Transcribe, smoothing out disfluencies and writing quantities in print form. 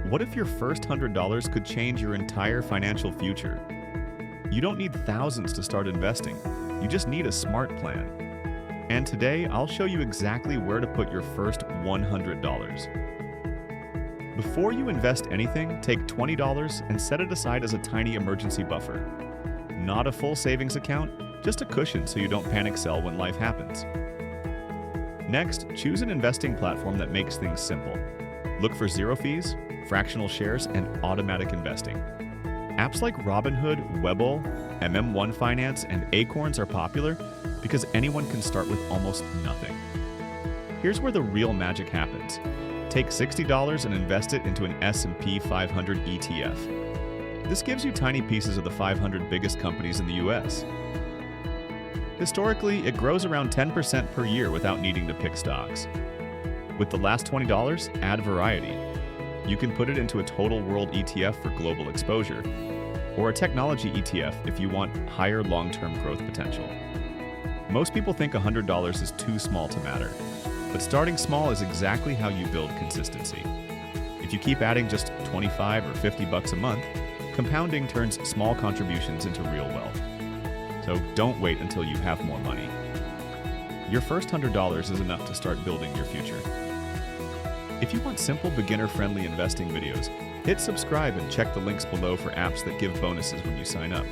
What if your first $100 could change your entire financial future? You don't need thousands to start investing. You just need a smart plan. And today, I'll show you exactly where to put your first $100. Before you invest anything, take $20 and set it aside as a tiny emergency buffer. Not a full savings account, just a cushion so you don't panic sell when life happens. Next, choose an investing platform that makes things simple. Look for zero fees, fractional shares, and automatic investing. Apps like Robinhood, Webull, MM1 Finance, and Acorns are popular because anyone can start with almost nothing. Here's where the real magic happens. Take $60 and invest it into an S&P 500 ETF. This gives you tiny pieces of the 500 biggest companies in the US. Historically, it grows around 10% per year without needing to pick stocks. With the last $20, add variety. You can put it into a total world ETF for global exposure, or a technology ETF if you want higher long-term growth potential. Most people think $100 is too small to matter, but starting small is exactly how you build consistency. If you keep adding just 25 or 50 bucks a month, compounding turns small contributions into real wealth. So don't wait until you have more money. Your first $100 is enough to start building your future. If you want simple, beginner-friendly investing videos, hit subscribe and check the links below for apps that give bonuses when you sign up.